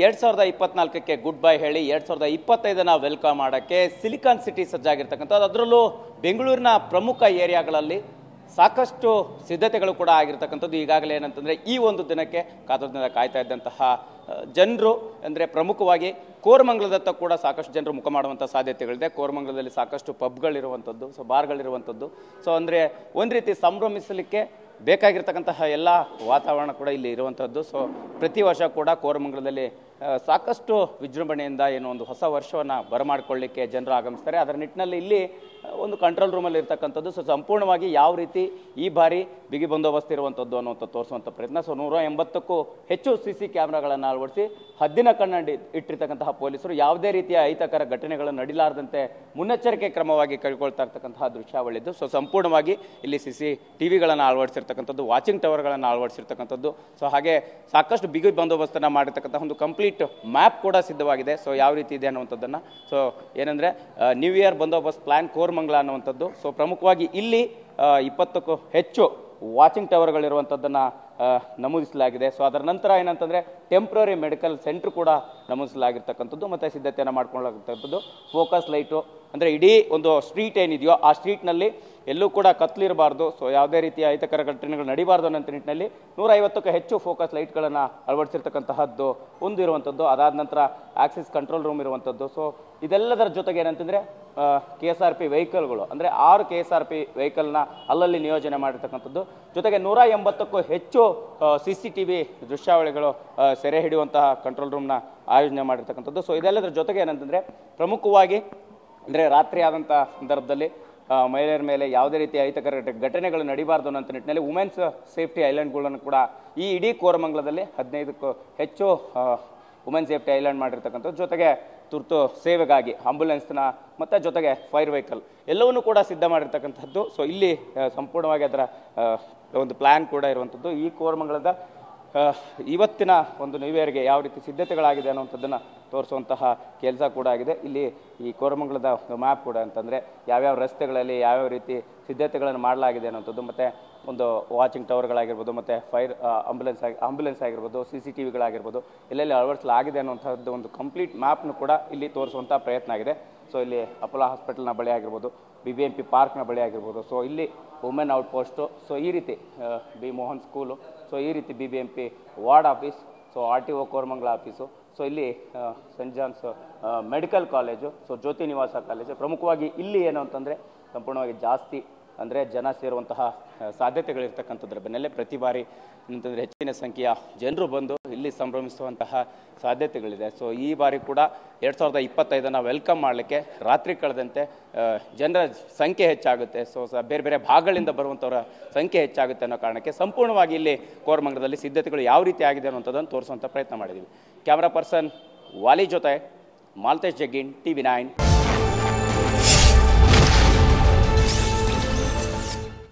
2024ಕ್ಕೆ good bye ಹೇಳಿ 2025ನ welcome ಮಾಡೋಕ್ಕೆ silicon city ಸಜ್ಜಾಗಿರ್ತಕ್ಕಂಥದ್ದು. ಅದರಲ್ಲೂ ಬೆಂಗಳೂರಿನ ಪ್ರಮುಖ ಏರಿಯಾಗಳಲ್ಲಿ ಸಾಕಷ್ಟು ಸಿದ್ಧತೆಗಳು ಕೂಡ ಆಗಿರ್ತಕ್ಕಂಥದ್ದು. ಈಗಾಗಲೇ ಏನಂತಂದರೆ ಈ ಒಂದು ದಿನಕ್ಕೆ ಕಾತರದಿಂದ ಕಾಯ್ತಾ ಇದ್ದಂತಹ ಜನರು ಅಂದರೆ ಪ್ರಮುಖವಾಗಿ ಕೋರಮಂಗಲದತ್ತ ಕೂಡ ಸಾಕಷ್ಟು ಜನರು ಮುಖ ಮಾಡುವಂಥ ಸಾಧ್ಯತೆಗಳಿದೆ. ಕೋರಮಂಗಲದಲ್ಲಿ ಸಾಕಷ್ಟು ಪಬ್ಗಳಿರುವಂಥದ್ದು, ಸೊ ಬಾರ್ಗಳಿರುವಂಥದ್ದು. ಸೊ ಅಂದರೆ ಒಂದು ರೀತಿ ಸಂಭ್ರಮಿಸಲಿಕ್ಕೆ ಬೇಕಾಗಿರ್ತಕ್ಕಂತಹ ಎಲ್ಲ ವಾತಾವರಣ ಕೂಡ ಇಲ್ಲಿ ಇರುವಂಥದ್ದು. ಸೊ ಪ್ರತಿ ವರ್ಷ ಕೂಡ ಕೋರಮಂಗಲದಲ್ಲಿ ಸಾಕಷ್ಟು ವಿಜೃಂಭಣೆಯಿಂದ ಏನು ಒಂದು ಹೊಸ ವರ್ಷವನ್ನು ಬರಮಾಡಿಕೊಳ್ಳಿಕ್ಕೆ ಜನರು ಆಗಮಿಸ್ತಾರೆ. ಅದರ ನಿಟ್ಟಿನಲ್ಲಿ ಇಲ್ಲಿ ಒಂದು ಕಂಟ್ರೋಲ್ ರೂಮಲ್ಲಿ ಇರ್ತಕ್ಕಂಥದ್ದು. ಸೊ ಸಂಪೂರ್ಣವಾಗಿ ಯಾವ ರೀತಿ ಈ ಬಾರಿ ಬಿಗಿ ಬಂದೋಬಸ್ತ್ ಇರುವಂಥದ್ದು ಅನ್ನುವಂಥ ತೋರಿಸುವಂಥ ಪ್ರಯತ್ನ. ಸೊ 180ಕ್ಕೂ ಹೆಚ್ಚು CC ಕ್ಯಾಮ್ರಾಗಳನ್ನು ಅಳವಡಿಸಿ ಹದ್ದಿನ ಕಣ್ಣು ಇಟ್ಟಿರ್ತಕ್ಕಂತಹ ಪೊಲೀಸರು ಯಾವುದೇ ರೀತಿಯ ಅಹಿತಕರ ಘಟನೆಗಳು ನಡೀಲಾರದಂತೆ ಮುನ್ನೆಚ್ಚರಿಕೆ ಕ್ರಮವಾಗಿ ಕೈಗೊಳ್ತಾ ಇರ್ತಕ್ಕಂತಹ ದೃಶ್ಯಾವಳಿದ್ದು. ಸೊ ಸಂಪೂರ್ಣವಾಗಿ ಇಲ್ಲಿ CCTVಗಳನ್ನು ಅಳವಡಿಸಿರ್ತಕ್ಕಂಥದ್ದು, ವಾಚಿಂಗ್ ಟವರ್ಗಳನ್ನು ಅಳವಡಿಸಿರ್ತಕ್ಕಂಥದ್ದು. ಸೊ ಹಾಗೆ ಸಾಕಷ್ಟು ಬಿಗಿ ಬಂದೋಬಸ್ತನ್ನು ಮಾಡಿರ್ತಕ್ಕಂಥ ಒಂದು ಕಂಪ್ಲೀಟ್ ಮ್ಯಾಪ್ ಕೂಡ ಸಿದ್ಧವಾಗಿದೆ. ಸೊ ಯಾವ ರೀತಿ ಇದೆ ಅನ್ನುವಂಥದ್ದನ್ನು, ಸೊ ಏನಂದರೆ ನ್ಯೂ ಇಯರ್ ಬಂದೋಬಸ್ತ್ ಪ್ಲಾನ್ ಕೋರಮಂಗಲ ಅನ್ನುವಂಥದ್ದು. ಸೊ ಪ್ರಮುಖವಾಗಿ ಇಲ್ಲಿ 20ಕ್ಕೂ ಹೆಚ್ಚು ವಾಚಿಂಗ್ ಟವರ್ಗಳಿರುವಂಥದ್ದನ್ನು ನಮೂದಿಸಲಾಗಿದೆ. ಸೊ ಅದರ ನಂತರ ಏನಂತಂದರೆ ಟೆಂಪ್ರರಿ ಮೆಡಿಕಲ್ ಸೆಂಟರ್ ಕೂಡ ನಮೂದಿಸಲಾಗಿರ್ತಕ್ಕಂಥದ್ದು. ಮತ್ತು ಸಿದ್ಧತೆಯನ್ನು ಮಾಡ್ಕೊಳ್ಳತಕ್ಕಂಥದ್ದು ಫೋಕಸ್ ಲೈಟು, ಅಂದರೆ ಇಡೀ ಒಂದು ಸ್ಟ್ರೀಟ್ ಏನಿದೆಯೋ ಆ ಸ್ಟ್ರೀಟ್ನಲ್ಲಿ ಎಲ್ಲೂ ಕೂಡ ಕತ್ಲಿರಬಾರ್ದು. ಸೊ ಯಾವುದೇ ರೀತಿಯ ಅಹಿತಕರ ಘಟನೆಗಳು ನಡೀಬಾರ್ದು ಅನ್ನೋ ನಿಟ್ಟಿನಲ್ಲಿ 150ಕ್ಕೂ ಹೆಚ್ಚು ಫೋಕಸ್ ಲೈಟ್ಗಳನ್ನು ಅಳವಡಿಸಿರ್ತಕ್ಕಂತಹದ್ದು ಹೊಂದಿರುವಂಥದ್ದು. ಅದಾದ ನಂತರ ಆಕ್ಸಿಸ್ ಕಂಟ್ರೋಲ್ ರೂಮ್ ಇರುವಂಥದ್ದು. ಸೊ ಇದೆಲ್ಲದರ ಜೊತೆಗೆ ಏನಂತಂದರೆ KSRP ವೆಹಿಕಲ್ಗಳು, ಅಂದರೆ 6 KSRP ವೆಹಿಕಲ್ನ ಅಲ್ಲಲ್ಲಿ ನಿಯೋಜನೆ ಮಾಡಿರ್ತಕ್ಕಂಥದ್ದು. ಜೊತೆಗೆ 180ಕ್ಕೂ ಹೆಚ್ಚು CCTV ದೃಶ್ಯಾವಳಿಗಳು ಸೆರೆ ಹಿಡಿಯುವಂತಹ ಕಂಟ್ರೋಲ್ ರೂಮ್ನ ಆಯೋಜನೆ ಮಾಡಿರ್ತಕ್ಕಂಥದ್ದು. ಸೊ ಇದೆಲ್ಲದರ ಜೊತೆಗೆ ಏನಂತಂದರೆ ಪ್ರಮುಖವಾಗಿ ಅಂದರೆ ರಾತ್ರಿ ಆದಂಥ ಸಂದರ್ಭದಲ್ಲಿ ಮಹಿಳೆಯರ ಮೇಲೆ ಯಾವುದೇ ರೀತಿಯ ಅಹಿತಕರ ಘಟನೆಗಳು ನಡೀಬಾರ್ದು ಅನ್ನೋ ನಿಟ್ಟಿನಲ್ಲಿ ವುಮೆನ್ಸ್ ಸೇಫ್ಟಿ ಐಲ್ಯಾಂಡ್ಗಳನ್ನು ಕೂಡ ಈ ಇಡೀ ಕೋರಮಂಗಲದಲ್ಲಿ 15ಕ್ಕೂ ಹೆಚ್ಚು ವುಮೆನ್ ಸೇಫ್ಟಿ ಐಲ್ಯಾಂಡ್ ಮಾಡಿರ್ತಕ್ಕಂಥದ್ದು. ಜೊತೆಗೆ ತುರ್ತು ಸೇವೆಗಾಗಿ ಆಂಬುಲೆನ್ಸ್ನ ಮತ್ತು ಜೊತೆಗೆ ಫೈರ್ ವೆಹಿಕಲ್ ಎಲ್ಲವನ್ನೂ ಕೂಡ ಸಿದ್ಧ ಮಾಡಿರ್ತಕ್ಕಂಥದ್ದು. ಸೊ ಇಲ್ಲಿ ಸಂಪೂರ್ಣವಾಗಿ ಅದರ ಒಂದು ಪ್ಲ್ಯಾನ್ ಕೂಡ ಇರುವಂಥದ್ದು. ಈ ಕೋರಮಂಗಲದ ಇವತ್ತಿನ ಒಂದು ನ್ಯೂ ಇಯರ್ಗೆ ಯಾವ ರೀತಿ ಸಿದ್ಧತೆಗಳಾಗಿದೆ ಅನ್ನುವಂಥದ್ದನ್ನು ತೋರಿಸುವಂತಹ ಕೆಲಸ ಕೂಡ ಆಗಿದೆ. ಇಲ್ಲಿ ಈ ಕೋರಮಂಗಲದ ಮ್ಯಾಪ್ ಕೂಡ ಅಂತಂದರೆ ಯಾವ್ಯಾವ ರಸ್ತೆಗಳಲ್ಲಿ ಯಾವ್ಯಾವ ರೀತಿ ಸಿದ್ಧತೆಗಳನ್ನು ಮಾಡಲಾಗಿದೆ ಅನ್ನೋಂಥದ್ದು, ಮತ್ತು ಒಂದು ವಾಚಿಂಗ್ ಟವರ್ಗಳಾಗಿರ್ಬೋದು, ಮತ್ತು ಫೈರ್ ಆಂಬುಲೆನ್ಸ್ ಆಗಿರ್ಬೋದು, CCTVಗಳಾಗಿರ್ಬೋದು ಎಲ್ಲೆಲ್ಲಿ ಅಳವಡಿಸಲಾಗಿದೆ ಅನ್ನುವಂಥದ್ದು ಒಂದು ಕಂಪ್ಲೀಟ್ ಮ್ಯಾಪ್ನು ಕೂಡ ಇಲ್ಲಿ ತೋರಿಸುವಂಥ ಪ್ರಯತ್ನ ಆಗಿದೆ. ಸೊ ಇಲ್ಲಿ ಅಪೋಲೋ ಹಾಸ್ಪಿಟಲ್ನ ಬಳಿ ಆಗಿರ್ಬೋದು, BBMP ಪಾರ್ಕ್ನ ಬಳಿ ಆಗಿರ್ಬೋದು, ಸೊ ಇಲ್ಲಿ ವುಮೆನ್ ಔಟ್ ಪೋಸ್ಟು, ಸೊ ಈ ರೀತಿ ಬಿ ಮೋಹನ್ ಸ್ಕೂಲು, ಸೊ ಈ ರೀತಿ BBMP ward office, so RTO Koramangala office, so ಇಲ್ಲಿ saint John's medical college, so Jyoti Nivas college. ಪ್ರಮುಖವಾಗಿ ಇಲ್ಲಿ ಏನು ಅಂತಂದರೆ ಸಂಪೂರ್ಣವಾಗಿ ಜಾಸ್ತಿ ಅಂದರೆ ಜನ ಸೇರುವಂತಹ ಸಾಧ್ಯತೆಗಳಿರ್ತಕ್ಕಂಥದ್ರ ಬೆನ್ನಲ್ಲೇ ಪ್ರತಿ ಬಾರಿ ಅಂತಂದರೆ ಹೆಚ್ಚಿನ ಸಂಖ್ಯೆಯ ಜನರು ಬಂದು ಇಲ್ಲಿ ಸಂಭ್ರಮಿಸುವಂತಹ ಸಾಧ್ಯತೆಗಳಿದೆ. ಸೊ ಈ ಬಾರಿ ಕೂಡ 2025ನ ವೆಲ್ಕಮ್ ಮಾಡಲಿಕ್ಕೆ ರಾತ್ರಿ ಕಳೆದಂತೆ ಜನರ ಸಂಖ್ಯೆ ಹೆಚ್ಚಾಗುತ್ತೆ. ಸೊ ಬೇರೆ ಬೇರೆ ಭಾಗಗಳಿಂದ ಬರುವಂಥವರ ಸಂಖ್ಯೆ ಹೆಚ್ಚಾಗುತ್ತೆ ಅನ್ನೋ ಕಾರಣಕ್ಕೆ ಸಂಪೂರ್ಣವಾಗಿ ಇಲ್ಲಿ ಕೋರಮಂಗಲದಲ್ಲಿ ಸಿದ್ಧತೆಗಳು ಯಾವ ರೀತಿ ಆಗಿದೆ ಅನ್ನೋಂಥದ್ದನ್ನು ತೋರಿಸುವಂಥ ಪ್ರಯತ್ನ ಮಾಡಿದ್ದೀವಿ. ಕ್ಯಾಮ್ರಾ ಪರ್ಸನ್ ವಾಲಿ ಜೊತೆ ಮಾಲ್ತೇಶ್ ಜಗ್ಗಿನ್, TV9.